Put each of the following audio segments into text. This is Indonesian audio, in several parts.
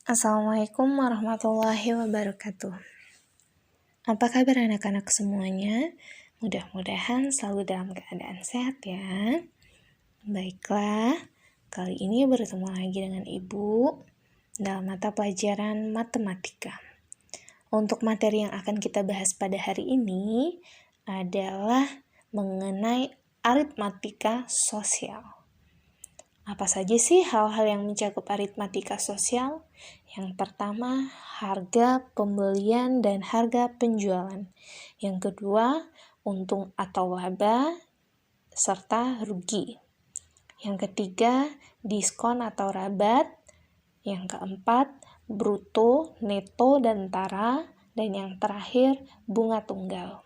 Assalamualaikum warahmatullahi wabarakatuh. Apa kabar anak-anak semuanya? Mudah-mudahan selalu dalam keadaan sehat ya. Baiklah, kali ini bertemu lagi dengan Ibu dalam mata pelajaran matematika. Untuk materi yang akan kita bahas pada hari ini adalah mengenai aritmatika sosial. Apa saja sih hal-hal yang mencakup aritmatika sosial? Yang pertama, harga pembelian dan harga penjualan. Yang kedua, untung atau laba serta rugi. Yang ketiga, diskon atau rabat. Yang keempat, bruto, neto, dan tara. Dan yang terakhir, bunga tunggal.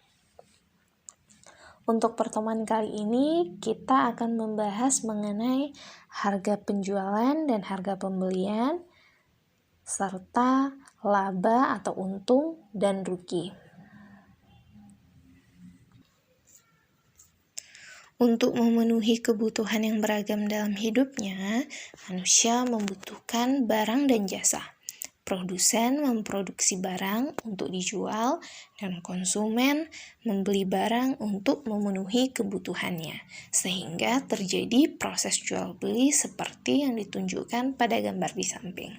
Untuk pertemuan kali ini, kita akan membahas mengenai harga penjualan dan harga pembelian, serta laba atau untung dan rugi. Untuk memenuhi kebutuhan yang beragam dalam hidupnya, manusia membutuhkan barang dan jasa. Produsen memproduksi barang untuk dijual dan konsumen membeli barang untuk memenuhi kebutuhannya, sehingga terjadi proses jual beli seperti yang ditunjukkan pada gambar di samping.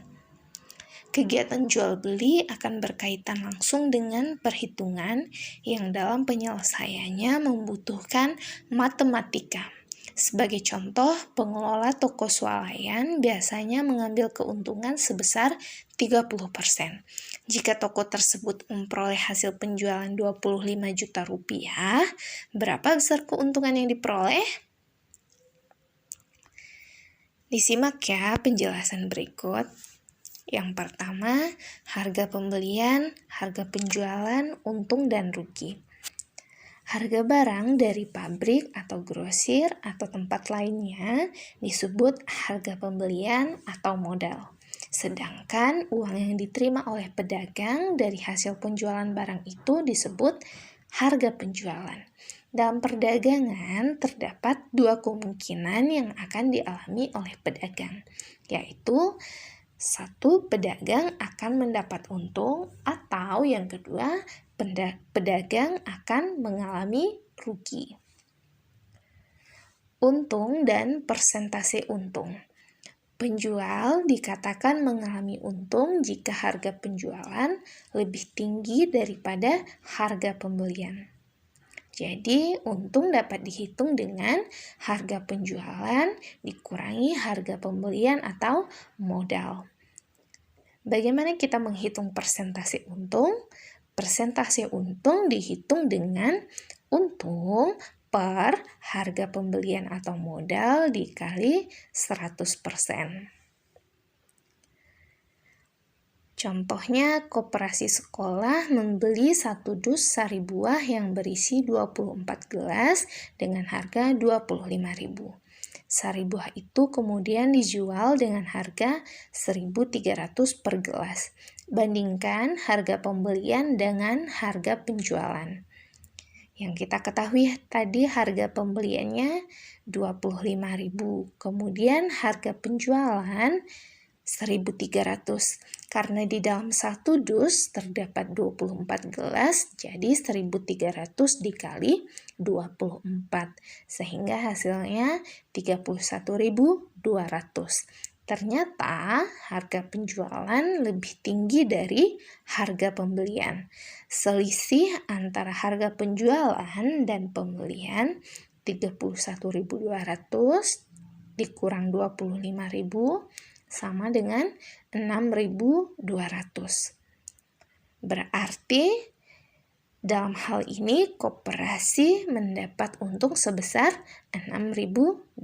Kegiatan jual beli akan berkaitan langsung dengan perhitungan yang dalam penyelesaiannya membutuhkan matematika. Sebagai contoh, pengelola toko swalayan biasanya mengambil keuntungan sebesar 30%. Jika toko tersebut memperoleh hasil penjualan 25 juta rupiah, berapa besar keuntungan yang diperoleh? Disimak ya penjelasan berikut. Yang pertama, harga pembelian, harga penjualan, untung dan rugi. Harga barang dari pabrik atau grosir atau tempat lainnya disebut harga pembelian atau modal. Sedangkan uang yang diterima oleh pedagang dari hasil penjualan barang itu disebut harga penjualan. Dalam perdagangan terdapat dua kemungkinan yang akan dialami oleh pedagang, yaitu satu, pedagang akan mendapat untung, atau yang kedua, pedagang akan mengalami rugi. Untung dan persentase untung. Penjual dikatakan mengalami untung jika harga penjualan lebih tinggi daripada harga pembelian. Jadi, untung dapat dihitung dengan harga penjualan dikurangi harga pembelian atau modal. Bagaimana kita menghitung persentase untung? Persentase untung dihitung dengan untung per harga pembelian atau modal dikali 100%. Contohnya, koperasi sekolah membeli 1 dus sari buah yang berisi 24 gelas dengan harga 25.000. Sari buah itu kemudian dijual dengan harga 1.300 per gelas. Bandingkan harga pembelian dengan harga penjualan. Yang kita ketahui tadi harga pembeliannya 25.000, kemudian harga penjualan 1.300. Karena di dalam satu dus terdapat 24 gelas, jadi 1.300 dikali 24, sehingga hasilnya 31.200. Ternyata harga penjualan lebih tinggi dari harga pembelian. Selisih antara harga penjualan dan pembelian 31.200 dikurang 25.000 sama dengan 6.200. Berarti dalam hal ini koperasi mendapat untung sebesar 6.200.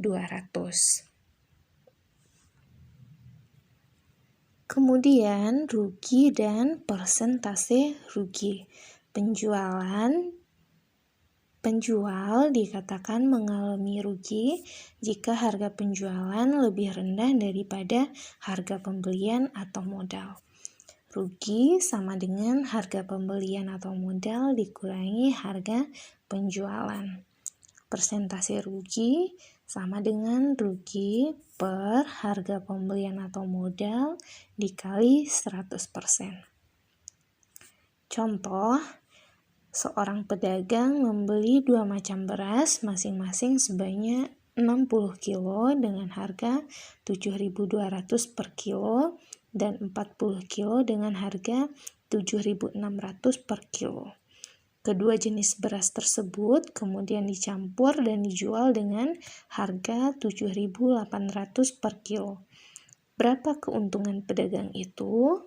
Kemudian rugi dan persentase rugi. Penjual dikatakan mengalami rugi jika harga penjualan lebih rendah daripada harga pembelian atau modal. Rugi sama dengan harga pembelian atau modal dikurangi harga penjualan. Persentase rugi sama dengan rugi per harga pembelian atau modal dikali 100%. Contoh, seorang pedagang membeli 2 macam beras masing-masing sebanyak 60 kilo dengan harga 7.200 per kilo dan 40 kilo dengan harga 7.600 per kilo. Kedua jenis beras tersebut kemudian dicampur dan dijual dengan harga 7.800 per kilo. Berapa keuntungan pedagang itu?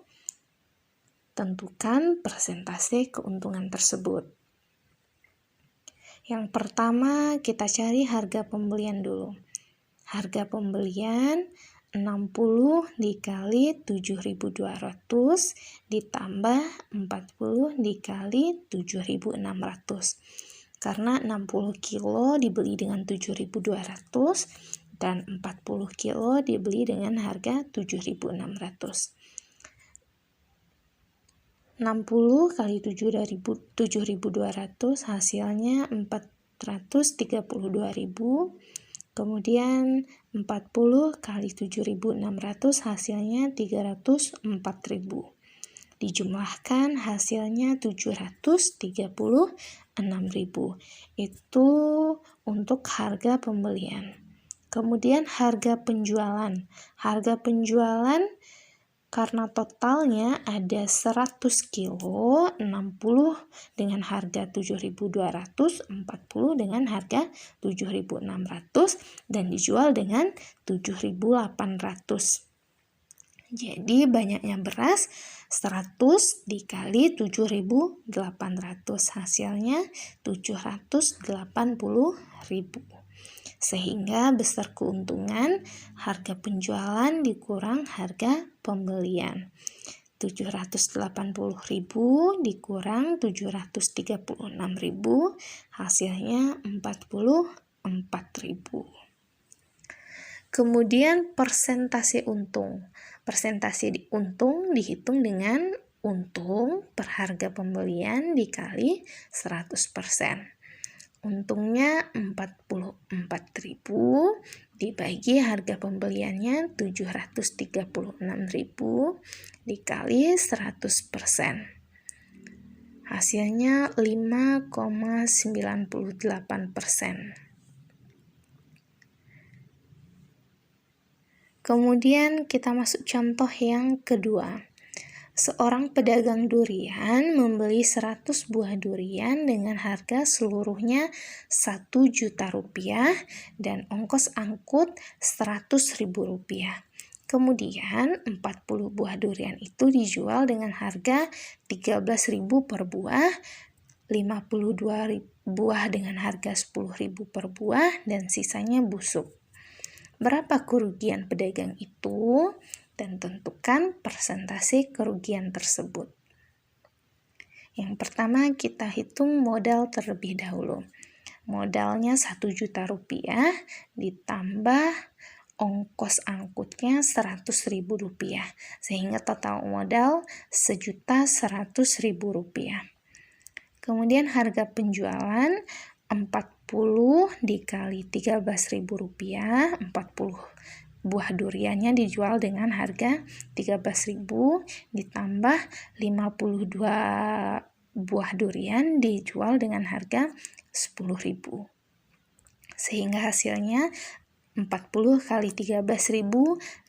Tentukan persentase keuntungan tersebut. Yang pertama, kita cari harga pembelian dulu. Harga pembelian 60 dikali 7.200 ditambah 40 dikali 7.600. Karena 60 kilo dibeli dengan 7.200 dan 40 kilo dibeli dengan harga 7.600. 60 kali 7.200 hasilnya 432.000. Kemudian 40 kali 7.600 hasilnya 304.000. Dijumlahkan hasilnya 736.000. Itu untuk harga pembelian. Kemudian harga penjualan. Harga penjualan karena totalnya ada 100 kilo, 60 dengan harga 7.200, 40 dengan harga 7.600 dan dijual dengan 7.800. Jadi banyaknya beras 100 dikali 7.800 hasilnya 780.000. Sehingga besar keuntungan harga penjualan dikurang harga pembelian. 780.000 dikurang 736.000 hasilnya 44.000. Kemudian persentase untung. Persentase untung dihitung dengan untung per harga pembelian dikali 100%. Untungnya 44.000 dibagi harga pembeliannya 736.000 dikali 100%. Hasilnya 5,98%. Kemudian kita masuk contoh yang kedua. Seorang pedagang durian membeli 100 buah durian dengan harga seluruhnya 1 juta rupiah dan ongkos angkut 100.000 rupiah. Kemudian 40 buah durian itu dijual dengan harga 13.000 per buah, 52 buah dengan harga 10.000 per buah dan sisanya busuk. Berapa kerugian pedagang itu? Dan tentukan persentase kerugian tersebut. Yang pertama kita hitung modal terlebih dahulu. Modalnya 1 juta rupiah ditambah ongkos angkutnya 100.000 rupiah. Sehingga total modal 1.100.000 rupiah. Kemudian harga penjualan 40 dikali 13.000 rupiah, 40 buah duriannya dijual dengan harga 13.000 ditambah 52 buah durian dijual dengan harga 10.000. Sehingga hasilnya 40 kali 13.000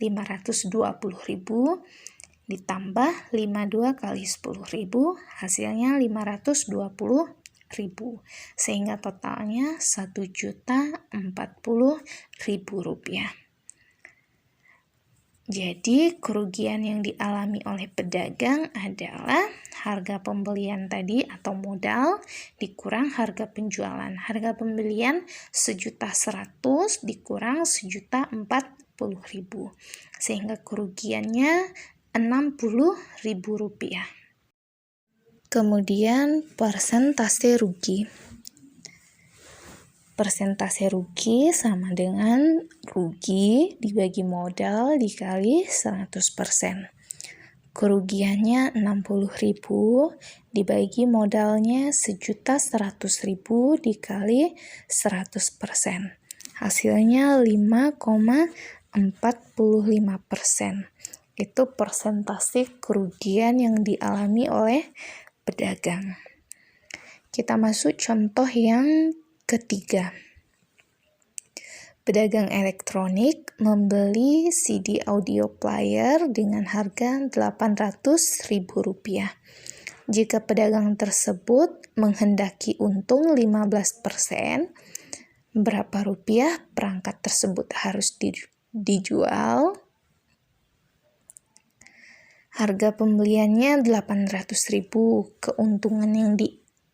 520.000 ditambah 52 kali 10.000 hasilnya 520.000. Sehingga totalnya 1.040.000 rupiah. Jadi kerugian yang dialami oleh pedagang adalah harga pembelian tadi atau modal dikurang harga penjualan. Harga pembelian 1.100.000 dikurang 1.040.000. Sehingga kerugiannya 60.000 rupiah. Kemudian persentase rugi. Persentase rugi sama dengan rugi dibagi modal dikali 100%. Kerugiannya 60.000 dibagi modalnya 1.100.000 dikali 100%. Hasilnya 5,88%. 45%. Itu persentase kerugian yang dialami oleh pedagang. Kita masuk contoh yang ketiga. Pedagang elektronik membeli CD audio player dengan harga Rp800.000. Jika pedagang tersebut menghendaki untung 15%, berapa rupiah perangkat tersebut harus dijual? Harga pembeliannya Rp800.000, keuntungan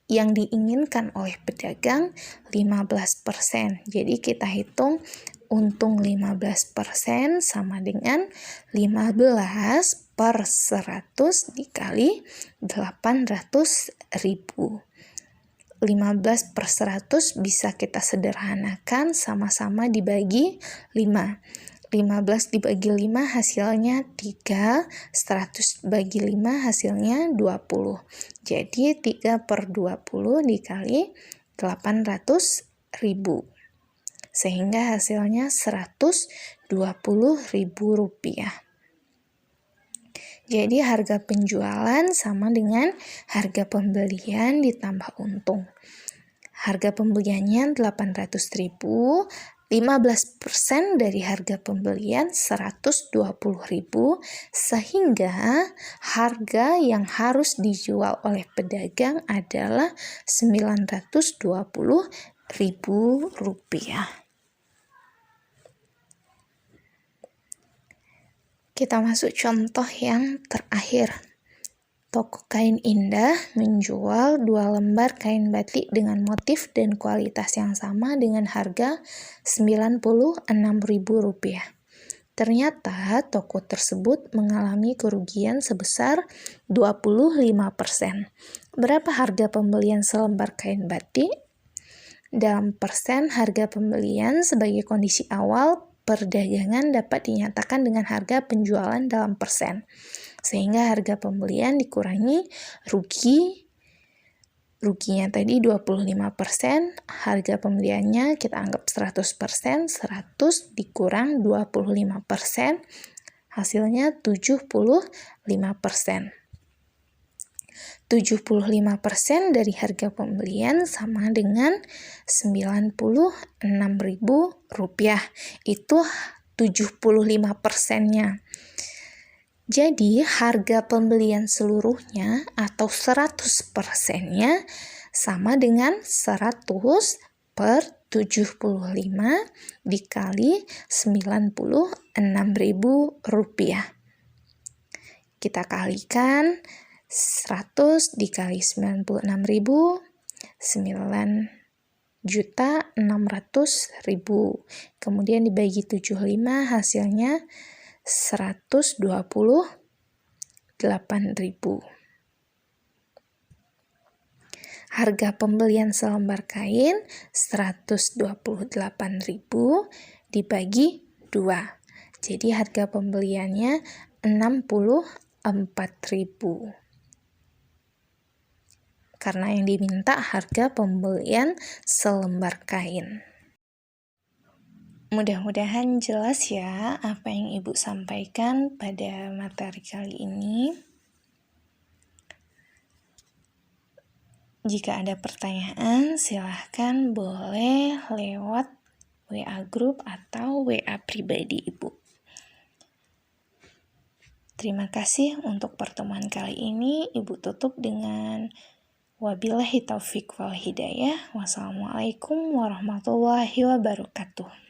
yang diinginkan oleh pedagang 15%. Jadi kita hitung untung 15% sama dengan 15 per 100 dikali 800.000. 15 per 100 bisa kita sederhanakan sama-sama dibagi 5. 15 dibagi 5 hasilnya 3, 100 bagi 5 hasilnya 20. Jadi 3 per 20 dikali 800.000. Sehingga hasilnya Rp120.000. Jadi harga penjualan sama dengan harga pembelian ditambah untung. Harga pembeliannya Rp800.000, 15% dari harga pembelian Rp120.000, sehingga harga yang harus dijual oleh pedagang adalah Rp920.000. Kita masuk contoh yang terakhir. Toko kain indah menjual 2 lembar kain batik dengan motif dan kualitas yang sama dengan harga Rp96.000. Ternyata toko tersebut mengalami kerugian sebesar 25%. Berapa harga pembelian selembar kain batik? Dalam persen harga pembelian sebagai kondisi awal perdagangan dapat dinyatakan dengan harga penjualan dalam persen. Sehingga harga pembelian dikurangi ruginya tadi 25%, harga pembeliannya kita anggap 100%, 100 dikurang 25%, hasilnya 75%. 75% dari harga pembelian sama dengan Rp96.000. Itu 75%-nya. Jadi harga pembelian seluruhnya atau 100%-nya sama dengan 100 per 75 dikali Rp96.000. Kita kalikan 100 dikali 96.000, 9.600.000. Kemudian dibagi 75 hasilnya 128.000. Harga pembelian selembar kain 128.000 dibagi 2. Jadi harga pembeliannya 64.000. Karena yang diminta harga pembelian selembar kain. Mudah-mudahan jelas ya apa yang Ibu sampaikan pada materi kali ini. Jika ada pertanyaan, silahkan boleh lewat WA Group atau WA pribadi Ibu. Terima kasih untuk pertemuan kali ini. Ibu tutup dengan wabillahi taufiq wal hidayah. Wassalamualaikum warahmatullahi wabarakatuh.